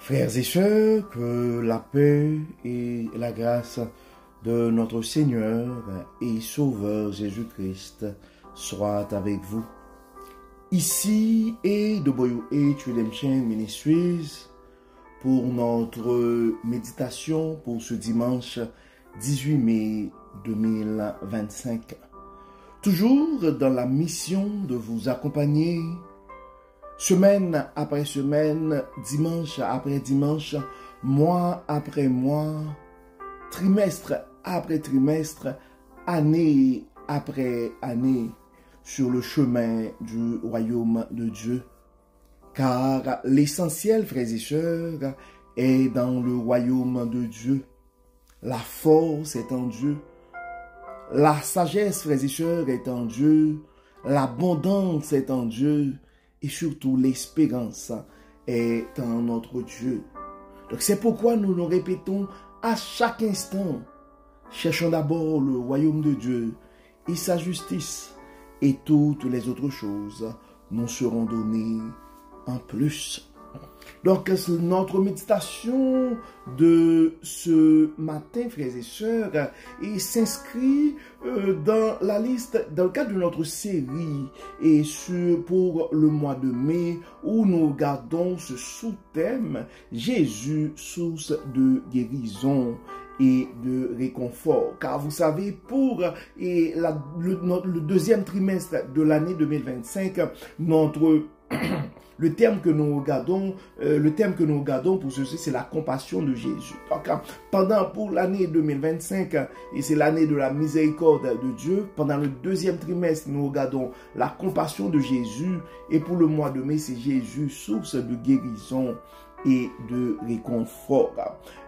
Frères et sœurs, que la paix et la grâce de notre Seigneur et Sauveur Jésus-Christ soient avec vous. Ici est WH Redemption Ministries pour notre méditation pour ce dimanche 18 mai 2025. Toujours dans la mission de vous accompagner semaine après semaine, dimanche après dimanche, mois après mois, trimestre après trimestre, année après année, sur le chemin du royaume de Dieu. Car l'essentiel, frères et sœurs, est dans le royaume de Dieu. La force est en Dieu. La sagesse, frères et sœurs, est en Dieu. L'abondance est en Dieu. Et surtout, l'espérance est en notre Dieu. Donc c'est pourquoi nous nous répétons à chaque instant. Cherchons d'abord le royaume de Dieu et sa justice. Et toutes les autres choses nous seront données en plus. Donc, notre méditation de ce matin, frères et sœurs, s'inscrit dans la liste, dans le cadre de notre série, et pour le mois de mai, où nous regardons ce sous-thème, Jésus, source de guérison et de réconfort. Car vous savez, pour le deuxième trimestre de l'année 2025, le thème que nous regardons pour ceci, c'est la compassion de Jésus. Donc, pour l'année 2025, et c'est l'année de la miséricorde de Dieu, pendant le deuxième trimestre, nous regardons la compassion de Jésus, et pour le mois de mai, c'est Jésus, source de guérison et de réconfort.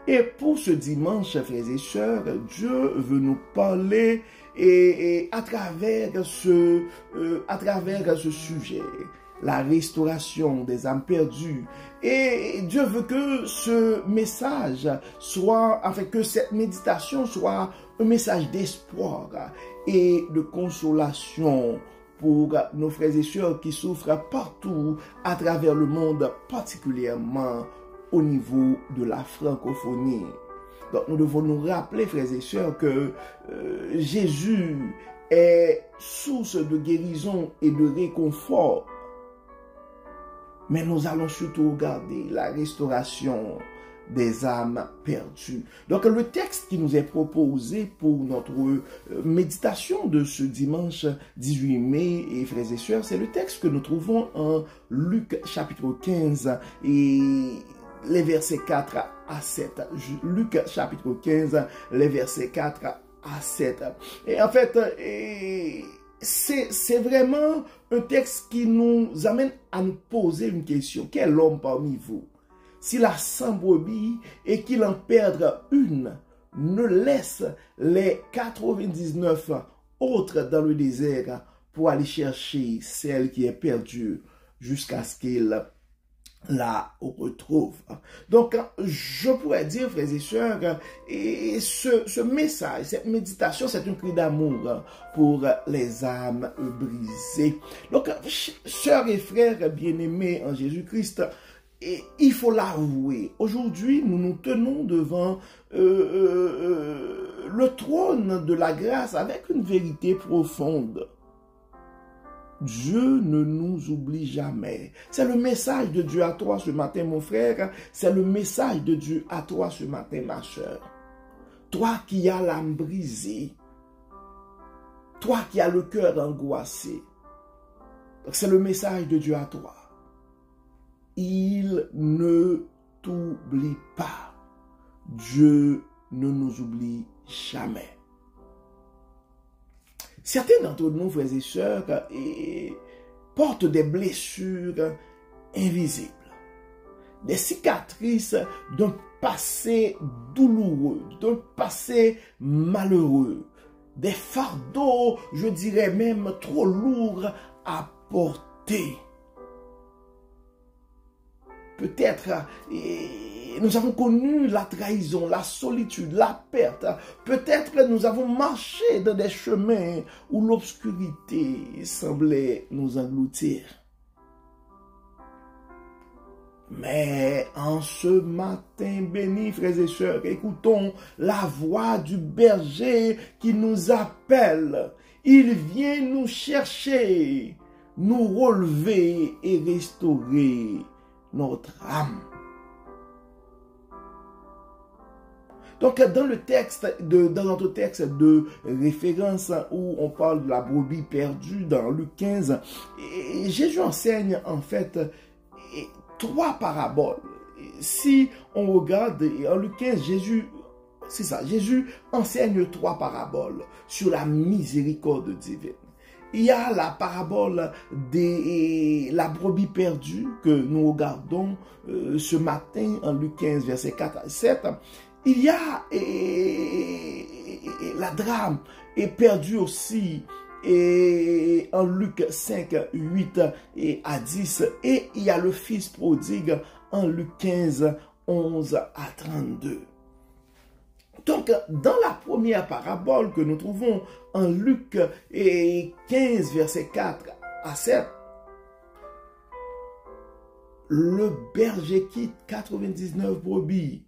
Et pour ce dimanche, frères et sœurs, Dieu veut nous parler et à travers ce sujet, la restauration des âmes perdues. Et Dieu veut que ce message soit, que cette méditation soit un message d'espoir et de consolation pour nos frères et sœurs qui souffrent partout à travers le monde, particulièrement au niveau de la francophonie. Donc nous devons nous rappeler, frères et sœurs, que Jésus est source de guérison et de réconfort. Mais nous allons surtout regarder la restauration des âmes perdues. Donc le texte qui nous est proposé pour notre méditation de ce dimanche 18 mai, et frères et sœurs, c'est le texte que nous trouvons en Luc chapitre 15 et les versets 4 à 7. Luc chapitre 15, les versets 4 à 7. Et en fait, c'est vraiment un texte qui nous amène à nous poser une question. Quel homme parmi vous, s'il a 100 brebis et qu'il en perde une, ne laisse les 99 autres dans le désert pour aller chercher celle qui est perdue jusqu'à ce qu'il la retrouve. Donc, je pourrais dire, frères et sœurs, et ce message, cette méditation, c'est un cri d'amour pour les âmes brisées. Donc, sœurs et frères bien-aimés en Jésus-Christ, il faut l'avouer, aujourd'hui, nous nous tenons devant le trône de la grâce avec une vérité profonde. Dieu ne nous oublie jamais. C'est le message de Dieu à toi ce matin, mon frère. C'est le message de Dieu à toi ce matin, ma soeur. Toi qui as l'âme brisée. Toi qui as le cœur angoissé. C'est le message de Dieu à toi. Il ne t'oublie pas. Dieu ne nous oublie jamais. Certains d'entre nous, frères et sœurs, portent des blessures invisibles, des cicatrices d'un passé douloureux, d'un passé malheureux, des fardeaux, je dirais même trop lourds à porter. Peut-être nous avons connu la trahison, la solitude, la perte. Peut-être nous avons marché dans des chemins où l'obscurité semblait nous engloutir. Mais en ce matin béni, frères et sœurs, écoutons la voix du berger qui nous appelle. Il vient nous chercher, nous relever et restaurer notre âme. Donc, dans le texte, dans notre texte de référence où on parle de la brebis perdue dans Luc 15, Jésus enseigne en fait 3 paraboles. Si on regarde en Luc 15, Jésus enseigne 3 paraboles sur la miséricorde divine. Il y a la parabole de la brebis perdue que nous regardons ce matin en Luc 15, versets 4 à 7. Il y a la drame est perdue aussi en Luc 5, 8 à 10. Et il y a le fils prodigue en Luc 15, 11 à 32. Donc, dans la première parabole que nous trouvons en Luc 15, verset 4 à 7, le berger quitte 99 brebis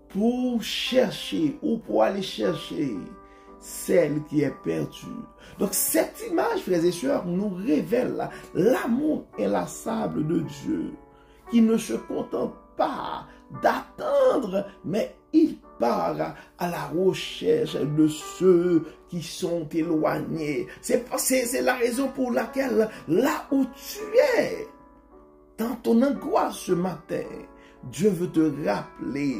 pour chercher ou pour aller chercher celle qui est perdue. Donc, cette image, frères et sœurs, nous révèle l'amour inlassable de Dieu, qui ne se contente pas d'attendre, mais il part à la recherche de ceux qui sont éloignés. C'est la raison pour laquelle, là où tu es, dans ton angoisse ce matin, Dieu veut te rappeler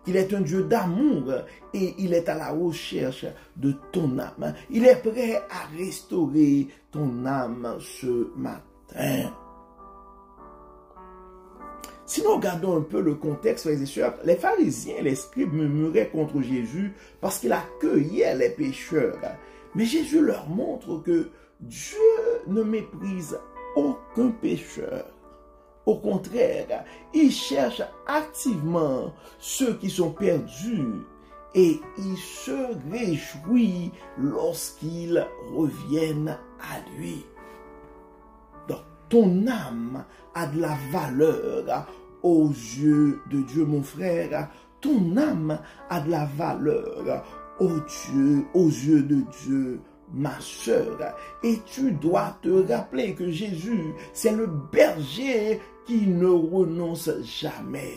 qu'il est un Dieu d'amour et il est à la recherche de ton âme. Il est prêt à restaurer ton âme ce matin. Si nous regardons un peu le contexte, frères et sœurs, les pharisiens et les scribes murmuraient contre Jésus parce qu'il accueillait les pécheurs. Mais Jésus leur montre que Dieu ne méprise aucun pécheur. Au contraire, il cherche activement ceux qui sont perdus et il se réjouit lorsqu'ils reviennent à lui. Donc, ton âme a de la valeur aux yeux de Dieu, mon frère. Ton âme a de la valeur aux yeux de Dieu, ma sœur. Et tu dois te rappeler que Jésus, c'est le berger qui ne renonce jamais.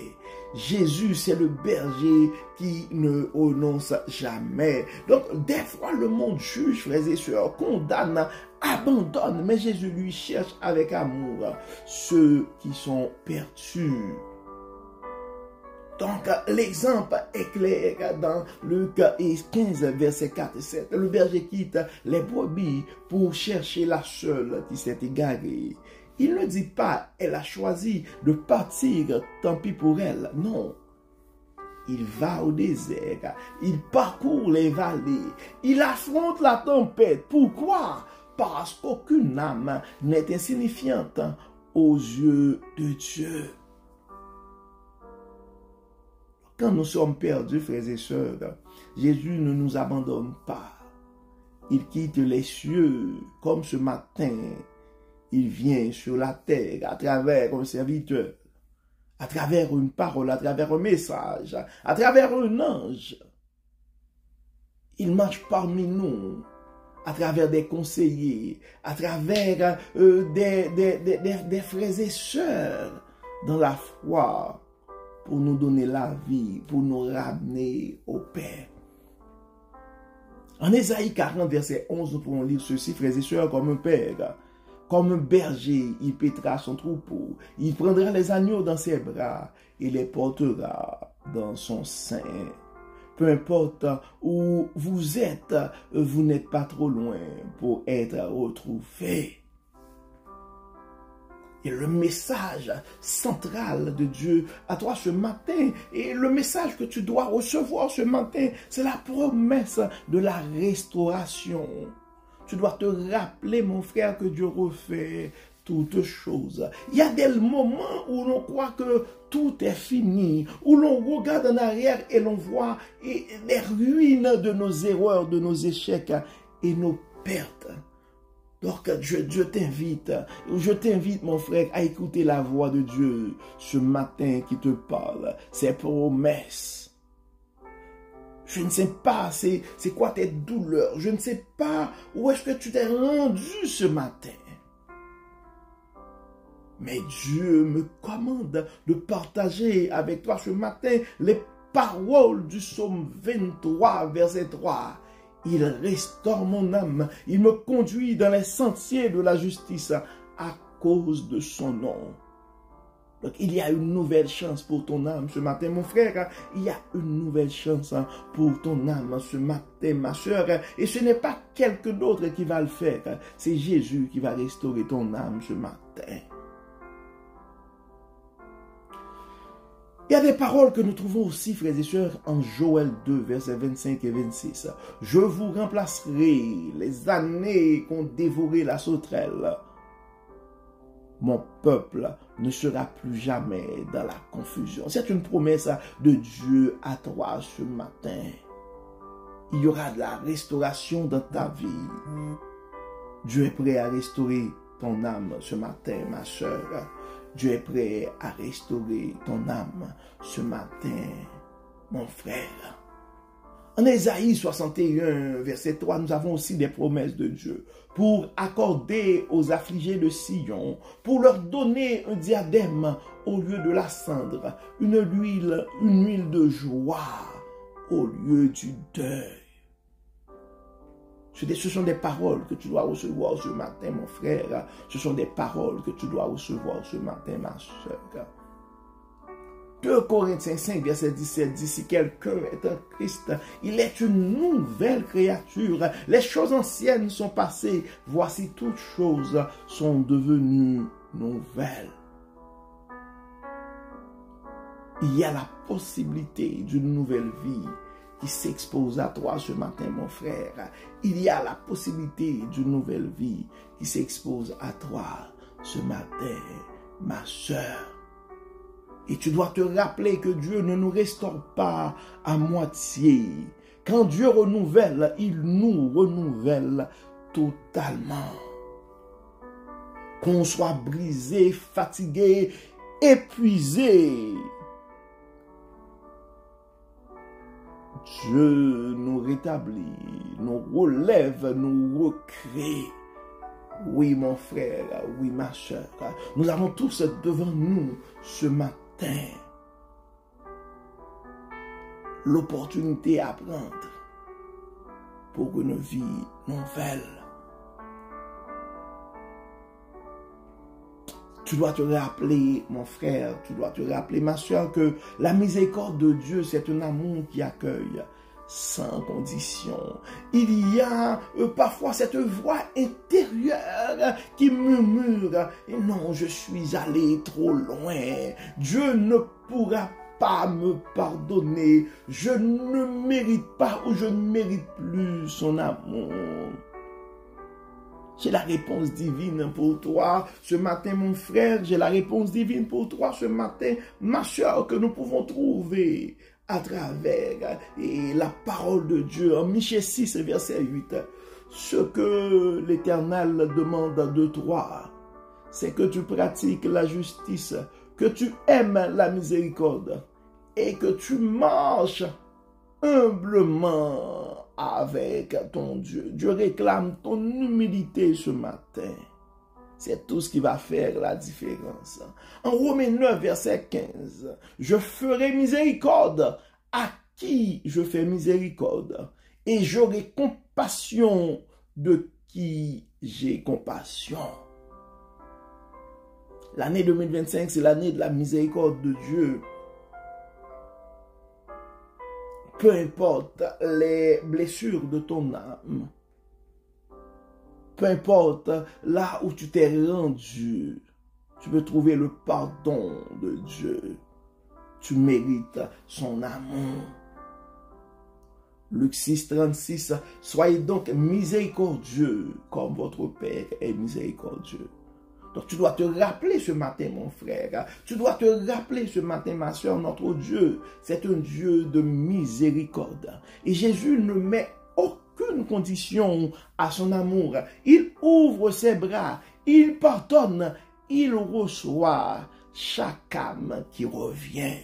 Jésus, c'est le berger qui ne renonce jamais. Donc, des fois, le monde juge, frères et sœurs, condamne, abandonne, mais Jésus lui cherche avec amour ceux qui sont perdus. Donc, l'exemple est clair dans Luc 15, verset 4 et 7. Le berger quitte les brebis pour chercher la seule qui s'est égarée. Il ne dit pas, elle a choisi de partir, tant pis pour elle. Non. Il va au désert. Il parcourt les vallées. Il affronte la tempête. Pourquoi? Parce qu'aucune âme n'est insignifiante aux yeux de Dieu. Quand nous sommes perdus, frères et sœurs, Jésus ne nous abandonne pas. Il quitte les cieux comme ce matin. Il vient sur la terre à travers un serviteur, à travers une parole, à travers un message, à travers un ange. Il marche parmi nous, à travers des conseillers, à travers des frères et sœurs dans la foi, pour nous donner la vie, pour nous ramener au Père. En Ésaïe 40, verset 11, nous pouvons lire ceci, frères et sœurs, comme un père. Comme un berger, il paîtra son troupeau. Il prendra les agneaux dans ses bras et les portera dans son sein. Peu importe où vous êtes, vous n'êtes pas trop loin pour être retrouvé. Et le message central de Dieu à toi ce matin, et le message que tu dois recevoir ce matin, c'est la promesse de la restauration. Tu dois te rappeler, mon frère, que Dieu refait toutes choses. Il y a des moments où l'on croit que tout est fini, où l'on regarde en arrière et l'on voit les ruines de nos erreurs, de nos échecs et nos pertes. Donc, je t'invite, mon frère, à écouter la voix de Dieu ce matin qui te parle. Ses promesses. Je ne sais pas, c'est quoi tes douleurs. Je ne sais pas où est-ce que tu t'es rendu ce matin. Mais Dieu me commande de partager avec toi ce matin les paroles du psaume 23, verset 3. Il restaure mon âme, il me conduit dans les sentiers de la justice à cause de son nom. Donc il y a une nouvelle chance pour ton âme ce matin, mon frère. Il y a une nouvelle chance pour ton âme ce matin, ma soeur. Et ce n'est pas quelqu'un d'autre qui va le faire. C'est Jésus qui va restaurer ton âme ce matin. Il y a des paroles que nous trouvons aussi, frères et sœurs, en Joël 2, versets 25 et 26. Je vous remplacerai les années qu'ont dévoré la sauterelle. Mon peuple ne sera plus jamais dans la confusion. C'est une promesse de Dieu à toi ce matin. Il y aura de la restauration dans ta vie. Dieu est prêt à restaurer ton âme ce matin, ma soeur. Dieu est prêt à restaurer ton âme ce matin, mon frère. En Ésaïe 61, verset 3, nous avons aussi des promesses de Dieu pour accorder aux affligés de Sion, pour leur donner un diadème au lieu de la cendre, une huile de joie au lieu du deuil. Ce sont des paroles que tu dois recevoir ce matin, mon frère. Ce sont des paroles que tu dois recevoir ce matin, ma soeur. 2 Corinthiens 5, verset 17 dit, si quelqu'un est en Christ, il est une nouvelle créature. Les choses anciennes sont passées. Voici toutes choses sont devenues nouvelles. Il y a la possibilité d'une nouvelle vie qui s'expose à toi ce matin, mon frère. Il y a la possibilité d'une nouvelle vie qui s'expose à toi ce matin, ma soeur. Et tu dois te rappeler que Dieu ne nous restaure pas à moitié. Quand Dieu renouvelle, il nous renouvelle totalement. Qu'on soit brisé, fatigué, épuisé, Dieu nous rétablit, nous relève, nous recrée. Oui, mon frère, oui, ma soeur. Nous avons tous devant nous ce matin l'opportunité à prendre pour une vie nouvelle. Tu dois te rappeler, mon frère, tu dois te rappeler, ma soeur, que la miséricorde de Dieu, c'est un amour qui accueille sans condition. Il y a parfois cette voix intérieure qui murmure, et non, je suis allé trop loin. Dieu ne pourra pas me pardonner. Je ne mérite pas ou je ne mérite plus son amour. J'ai la réponse divine pour toi ce matin, mon frère. J'ai la réponse divine pour toi ce matin, ma soeur, que nous pouvons trouver à travers la parole de Dieu. En Michée 6, verset 8, ce que l'Éternel demande de toi, c'est que tu pratiques la justice, que tu aimes la miséricorde et que tu marches humblement avec ton Dieu. Dieu réclame ton humilité ce matin. C'est tout ce qui va faire la différence. En Romains 9, verset 15, je ferai miséricorde à qui je fais miséricorde, et j'aurai compassion de qui j'ai compassion. L'année 2025, c'est l'année de la miséricorde de Dieu. Peu importe les blessures de ton âme, peu importe là où tu t'es rendu, tu peux trouver le pardon de Dieu. Tu mérites son amour. Luc 6, 36, soyez donc miséricordieux comme votre Père est miséricordieux. Donc tu dois te rappeler ce matin, mon frère. Tu dois te rappeler ce matin, ma soeur, notre Dieu, c'est un Dieu de miséricorde. Et Jésus ne met aucune aucune condition à son amour. Il ouvre ses bras, il pardonne, il reçoit chaque âme qui revient.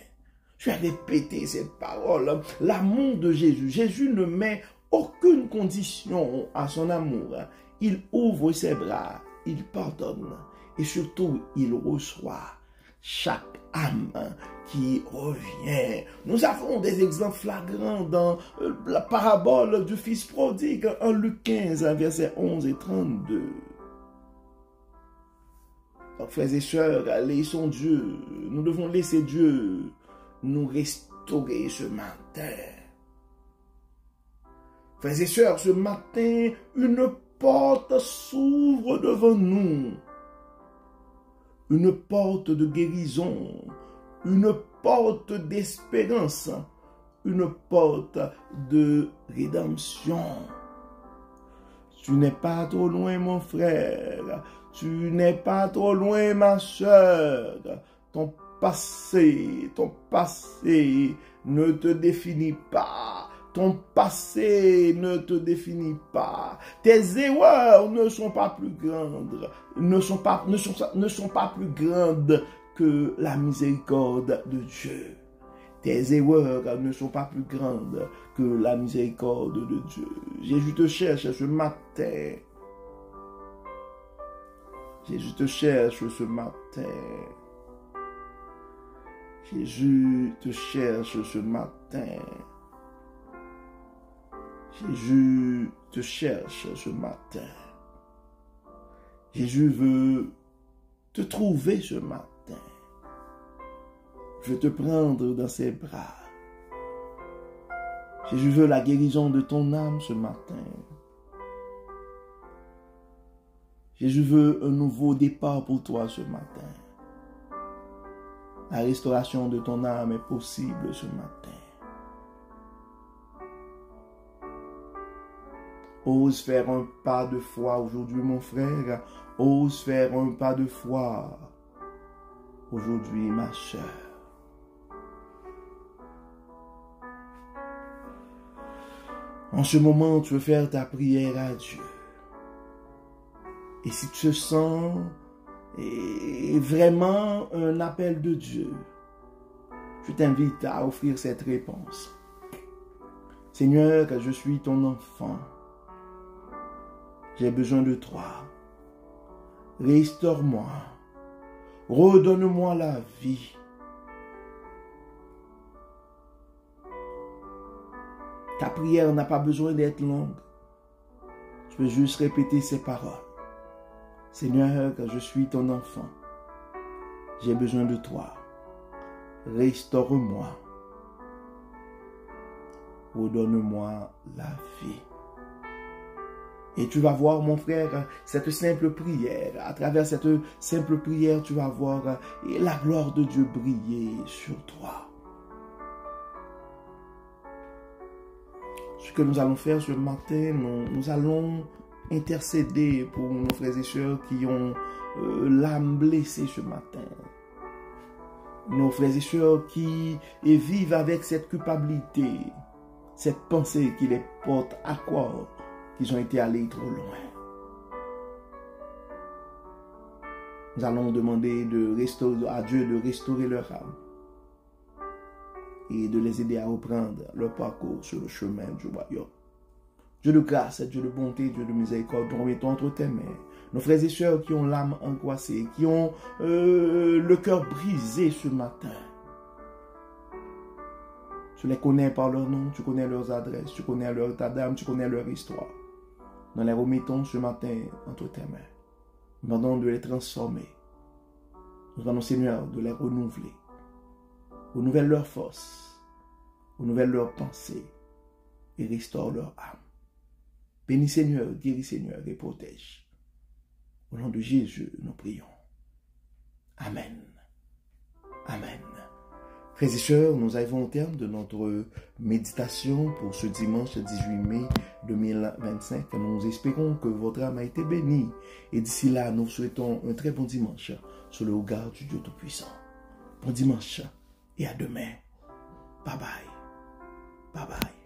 Je vais répéter cette parole. L'amour de Jésus. Jésus ne met aucune condition à son amour. Il ouvre ses bras, il pardonne et surtout il reçoit chaque âme qui revient. Nous avons des exemples flagrants dans la parabole du fils prodigue en Luc 15, versets 11 et 32. Donc, frères et sœurs, laissons Dieu, nous devons laisser Dieu nous restaurer ce matin. Frères et sœurs, ce matin, une porte s'ouvre devant nous. Une porte de guérison, une porte d'espérance, une porte de rédemption. Tu n'es pas trop loin, mon frère. Tu n'es pas trop loin, ma sœur. Ton passé ne te définit pas. Ton passé ne te définit pas. Tes erreurs ne sont pas plus grandes, ne sont pas plus grandes que la miséricorde de Dieu. Tes erreurs ne sont pas plus grandes que la miséricorde de Dieu. Jésus te cherche ce matin. Jésus te cherche ce matin. Jésus te cherche ce matin. Jésus te cherche ce matin. Jésus veut te trouver ce matin. Veut te prendre dans ses bras. Jésus veut la guérison de ton âme ce matin. Jésus veut un nouveau départ pour toi ce matin. La restauration de ton âme est possible ce matin. Ose faire un pas de foi aujourd'hui, mon frère. Ose faire un pas de foi aujourd'hui, ma sœur. En ce moment, tu veux faire ta prière à Dieu. Et si tu te sens vraiment un appel de Dieu, je t'invite à offrir cette réponse. Seigneur, je suis ton enfant. J'ai besoin de toi. Restaure-moi. Redonne-moi la vie. Ta prière n'a pas besoin d'être longue. Tu peux juste répéter ces paroles. Seigneur, je suis ton enfant. J'ai besoin de toi. Restaure-moi. Redonne-moi la vie. Et tu vas voir, mon frère, cette simple prière. À travers cette simple prière, tu vas voir la gloire de Dieu briller sur toi. Ce que nous allons faire ce matin, nous allons intercéder pour nos frères et sœurs qui ont l'âme blessée ce matin. Nos frères et sœurs qui vivent avec cette culpabilité, cette pensée qui les porte à quoi qu'ils ont été allés trop loin. Nous allons demander à Dieu de restaurer leur âme et de les aider à reprendre leur parcours sur le chemin du royaume. Dieu de grâce, Dieu de bonté, Dieu de miséricorde, nous remettons entre tes mains nos frères et sœurs qui ont l'âme angoissée, qui ont le cœur brisé ce matin. Tu les connais par leur nom, tu connais leurs adresses, tu connais leur état d'âme, tu connais leur histoire. Nous les remettons ce matin entre tes mains. Nous demandons de les transformer. Nous demandons, Seigneur, de les renouveler. Renouvelle leur force, renouvelle leurs pensées et restaure leur âme. Bénis Seigneur, guéris Seigneur et protège. Au nom de Jésus, nous prions. Amen. Amen. Frères et sœurs, nous arrivons au terme de notre méditation pour ce dimanche 18 mai 2025. Nous espérons que votre âme a été bénie. Et d'ici là, nous souhaitons un très bon dimanche sous le regard du Dieu Tout-Puissant. Bon dimanche et à demain. Bye bye. Bye bye.